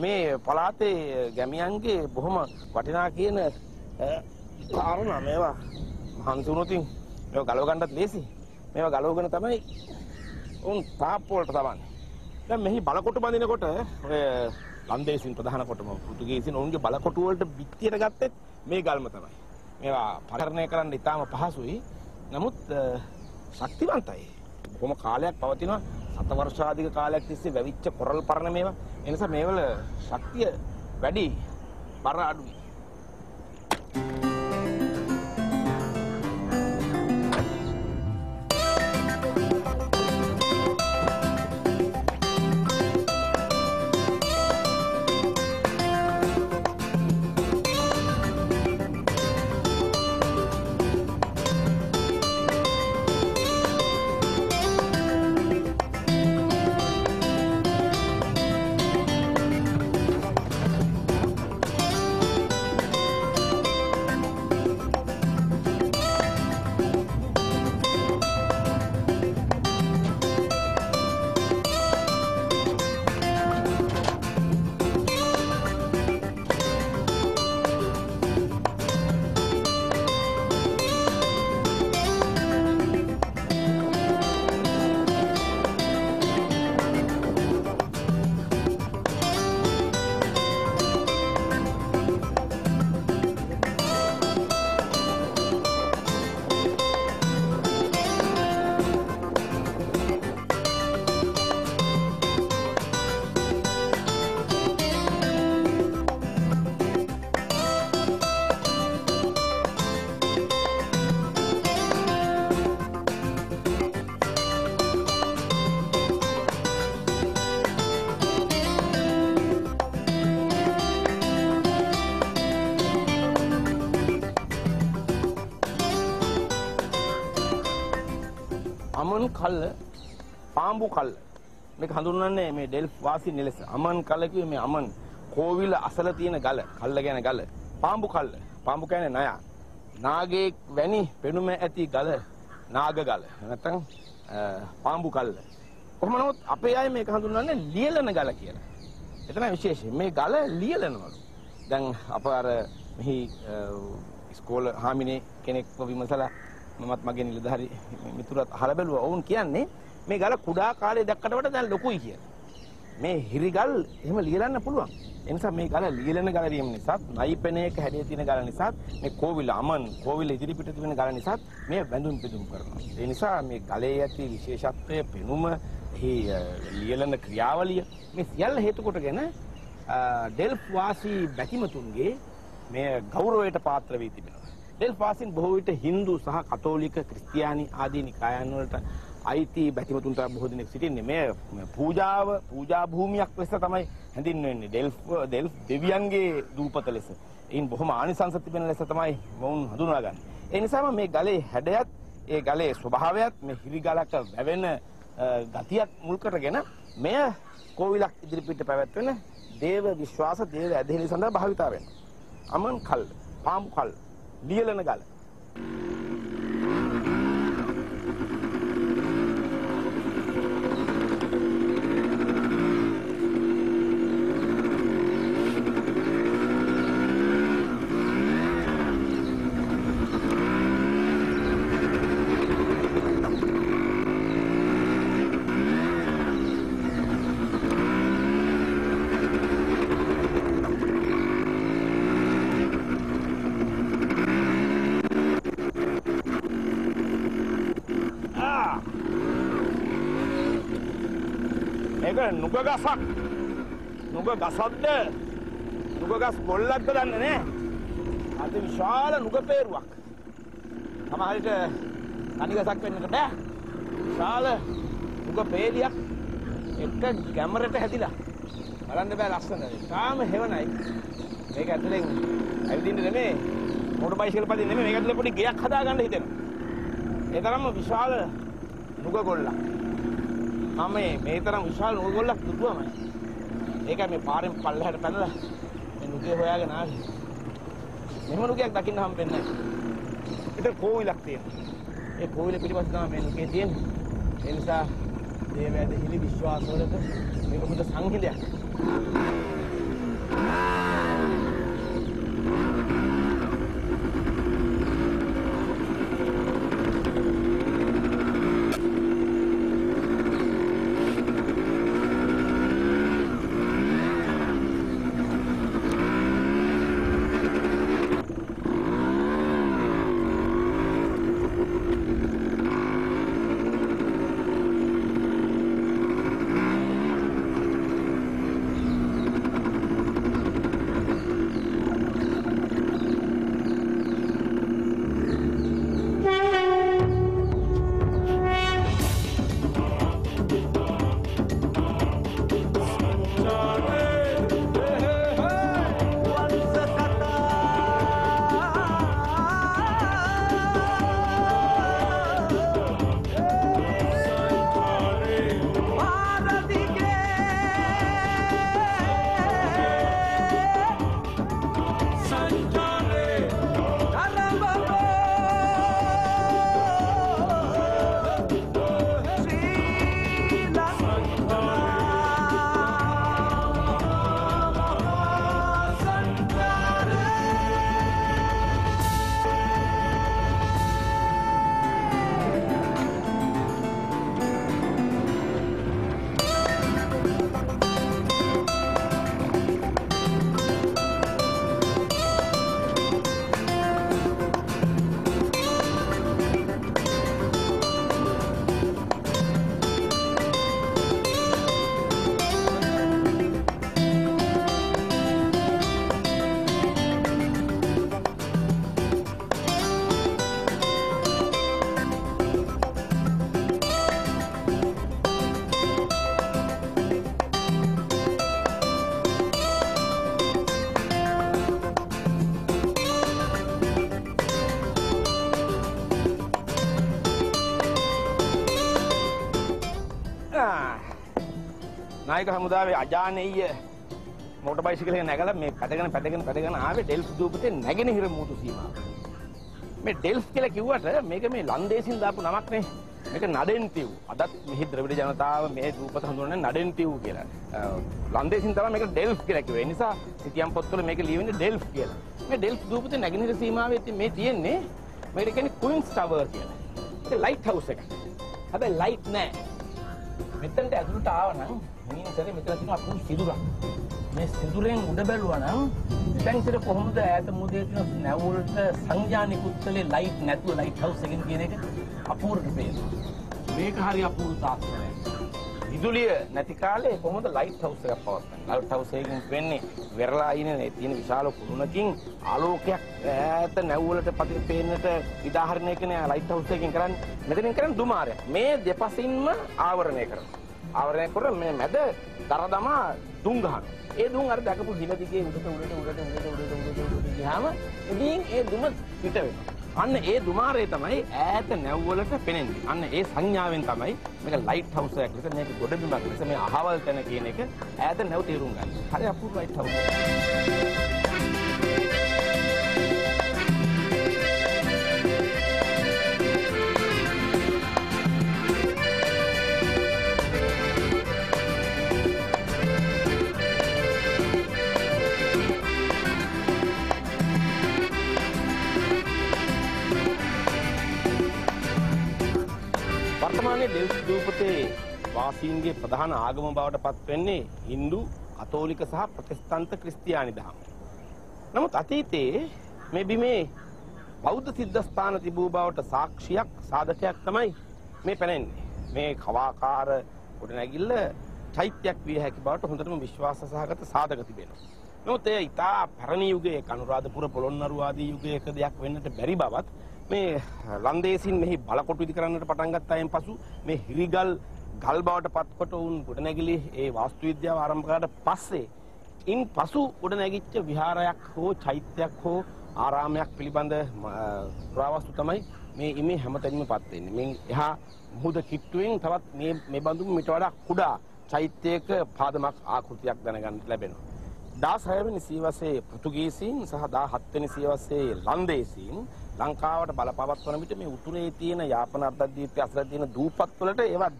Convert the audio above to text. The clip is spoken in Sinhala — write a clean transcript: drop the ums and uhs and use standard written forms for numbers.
මේ පළාතේ ගැමියන්ගේ බොහොම වටිනා කියන කාරණා මේවා හංසුනොතින් මේවා ගලව ගන්නත් ලේසි. මේවා ගලවගෙන තමයි උන් තාප්ප වලට තවන්නේ. දැන් මෙහි බලකොටු බඳිනකොට ඔය ලන්දේසින් ප්‍රධාන කොටම පෘතුගීසින් ඔවුන්ගේ බලකොටු වලට පිටියට ගත්තෙත් මේ ගල්ම තමයි. මේවා පරිහරණය කරන්න ඉතාම පහසුයි. නමුත් ශක්තිවන්තයි. කොහොම කාලයක් පවතිනවා. සතවර්ෂාධික කාලයක් තිස්සේ වැවිච්ච කොරල් පරණ මේවා. ඒ නිසා මේවල ශක්තිය වැඩි, බර අඩුයි. අමන් කල්ල පාඹු කල්ල මේක හඳුන්වන්නේ මේ ඩෙල්ෆ් වාසී නිලස. අමන් කල්ල කිව්වේ මේ අමන් කෝවිල අසල තියෙන ගල, කල්ල කියන ගල. පාඹු කල්ල. පාඹු කියන්නේ නයා. නාගයේ වැනි පෙනුම ඇති ගල නාග ගල. නැත්නම් පාඹු කල්ල. කොහොම නමුත් අපේ අය මේක හඳුන්වන්නේ ලියලන ගල කියලා. එතන විශේෂයි. මේ ගල ලියලනවලු. දැන් අප අර මෙහි ඉස්කෝල හාමිනේ කෙනෙක්ව විමසලා මමත් මගේ නිලධාරි මිතුරත් අහලා බැලුවා. ඔවුන් කියන්නේ මේ ගල කුඩා කාලේ දැක්කට වඩා දැන් ලොකුයි කියලා. මේ හිරිගල් එහෙම ලියලන්න පුළුවන්. ඒ නිසා මේ ගල ලියලන ගල වීම නිසා, නයිපෙනේක හැඩය තියෙන ගල නිසා, මේ කෝවිල අමන් කෝවිල ඉදිරිපිට තිබෙන ගල නිසා මේ බැඳුම් පිදුම් කරනවා. ඒ නිසා මේ ගලේ ඇති විශේෂත්වය, පෙනුම, ලියලන ක්‍රියාවලිය මේ සියල්ල හේතු කොටගෙන ඩෙල්ෆ් වාසී බැතිමතුන්ගේ මේ ගෞරවයට පාත්‍ර වී තිබෙනවා. ඩෙල්ෆ් වාසීන් බොහෝ විට හින්දු සහ කතෝලික, ක්‍රිස්තියානි ආදී නිකායන් වලට අයිති බැතිමතුන් තමයි බොහෝ දෙනෙක් සිටින්නේ. මේ පූජා භූමියක් ලෙස තමයි හැඳින්වෙන්නේ. ඩෙල්ෆ් දෙවියන්ගේ දූපත ලෙස. ඒන් බොහොම ආනිසංස තිබෙන ලෙස තමයි වුන් හඳුනාගන්නේ. ඒ නිසාම මේ ගලේ හැඩයත්, ඒ ගලේ ස්වභාවයත්, මේ හිරිගලක වැවෙන ගතියක් මුල් කරගෙන මෙය කෝවිලක් ඉදිරිපිට පැවැත්වෙන දේව විශ්වාස, දේව ඇදහිලි සඳහා භාවිතා වෙනවා. අමන් කල්, පාඹු කල්, ලියලන ගල. නුග ගසක්. නුග ගසක්ද? නුග ගස් පොල්ලක්ද දන්නේ නැහැ. අද විශාල නුග peeruවක්. සමහර විට තනි ගසක් වෙන්නට බෑ. විශාල නුග peeliයක් එක කැමරට හැදිලා. බලන්න බෑ ලස්සනද. තාම හෙවණයි. මේක ඇතුලෙන් ඇවිදින්න නෙමෙයි. මොටර් බයිසිකල් පදින්න නෙමෙයි. මේක ඇතුලේ පොඩි ගෙයක් හදාගන්න හිතෙනවා. ඒ තරම්ම විශාල නුග ගොල්ලක්. මේ තරම් විශාල නුග ගොල්ලක් දුටුවමයි. ඒකයි මේ පාරෙන් පල්ලෙහාට පැනලා මේ නුගේ හොයාගෙන ආවේ. මෙහෙම නුගයක් දකින්න හම්බෙන්නේ නැහැ. ඒක කෝවිලක් තියෙනවා. ඒ කෝවිල පිටිපස්ස තමයි මේ නුගේ තියෙන්නේ. ඒ නිසා දේවයන්ගේ හිලි විශ්වාසවලට මේක මුද සංහිඳයක්. නායක හමුදාවේ අජානීය මෝටර් බයිසිකල් එක නැගලා මේ පැදගෙන ආවේ ඩෙල්ෆ් දූපතේ නැගෙනහිර මුහුදු සීමාව. මේ ඩෙල්ෆ් කියලා කිව්වට මේක මේ ලන්දේසින් දාපු නමක් නේ. මේක නඩෙන්තිව්. අදත් මෙහි ද්‍රවිඩ ජනතාව මේ දූපත හඳුන්වන්නේ නඩෙන්තිව් කියලා. ලන්දේසින් තමයි මේක ඩෙල්ෆ් කියලා කිව්වේ. ඒ නිසා සිතියම් පොත්වල මේක ලියවෙන්නේ ඩෙල්ෆ් කියලා. මේ ඩෙල්ෆ් දූපතේ නැගෙනහිර සීමාවේ මේ තියෙන්නේ මේකට කියන්නේ ක්වීන්ස් ටවර් කියලා. ඒක ලයිට් හවුස් එකක්. හැබැයි ලයිට් නෑ. මෙතනට ඇතුළට ආවනම් මුලින්ම මෙතන තියෙන අපු සිදුරක්. මේ සිදුරෙන් උඩ බැලුවා නම් දැන් ඉතින් කොහොමද ඈත මුදේ තියෙන නැව් වලට සංඥානික උත්තලේ ලයිට් නැතුව ලයිට් හවුස් එකකින් කියන එක අපූර්වට පේනවා. මේක හරි අපූර්ව තාක්ෂණයක්. විදුලිය නැති කාලේ කොහොමද ලයිට් හවුස් එකක් පවත්වන්නේ? ලයිට් හවුස් එකකින් වෙන්නේ වෙරළා ඉන්නේ තියෙන විශාල කුළුණකින් ආලෝකයක් ඈත නැව් වලට පේන්නට විදාහරණය කරන ලයිට් හවුස් එකකින් කරන්නේ. මෙතනින් කරන්නේ දුමාරයක්. මේ දෙපසින්ම ආවරණය කරනවා. ආවරණය කරලා මේ මැද දරදමා දුම් ගහනවා. ඒ දුම් අර දැකපු හිල දිගේ උඩට ගියාම ඉතින් ඒ දුම පිට වෙනවා. අන්න ඒ දුමාරේ තමයි ඈත නැව් වලට පෙනෙන්නේ. අන්න ඒ සංඥාවෙන් තමයි මේක ලයිට් හවුස් එකක් ලෙස මේක ගොඩබිමක් ලෙස මේ අහවල් තැන කියන එක ඈත නැව් තේරුම් ගන්න. හරි අපූර්ව ලයිට් හවුස් එකක්. වර්තමානයේ ඩෙල්ෆ් දූපතේ වාසීන්ගේ ප්‍රධාන ආගම බවට පත් වෙන්නේ හින්දු, කතෝලික සහ ප්‍රොටෙස්ටන්ත ක්‍රිස්තියානි දහම. නමුත් අතීතයේ මේ බිමේ බෞද්ධ සිද්ධාස්ථාන තිබූ බවට සාක්ෂියක් සාධකයක් තමයි මේ පෙනෙන්නේ. මේ කවාකාර ගොඩනැගිල්ල චෛත්‍යයක් විය හැකි බවට හොඳටම විශ්වාස සහගත සාධක තිබෙනවා. නමුත් ඒ ඉතා පැරණි යුගයේ අනුරාධපුර පොළොන්නරුව ආදී යුගයක දෙයක් වෙන්නට බැරි බවත් මේ ලන්දේසින් මෙහි බලකොටු ඉදි කරන්නට පටන් ගත්තායින් පසු මේ හිරිගල් ගල් බවට පත්කොට උන් ගොඩනැගිලි ඒ වාස්තු විද්‍යාව ආරම්භ කරාට පස්සේ ඉන් පසු ගොඩනැගිච්ච විහාරයක් හෝ චෛත්‍යයක් හෝ ආරාමයක් පිළිබඳ පුරාවස්තු තමයි මේ ඉමේ හැමතැනම පත් වෙන්නේ. මේ එහා මුහුද කිට්ටුවෙන් තවත් මේ බඳුම මිට වඩා කුඩා චෛත්‍යයක පාදමක් ආකෘතියක් දැනගන්නට ලැබෙනවා. 16 වෙනි සියවසේ පෘතුගීසීන් සහ 17 වෙනි සියවසේ ලන්දේසීන් ලංකාවට බලපවත්වන විට මේ උතුරේ තියෙන යාපන අර්ධද්වීපයේ අසල තියෙන දූපත් වලට ඒවා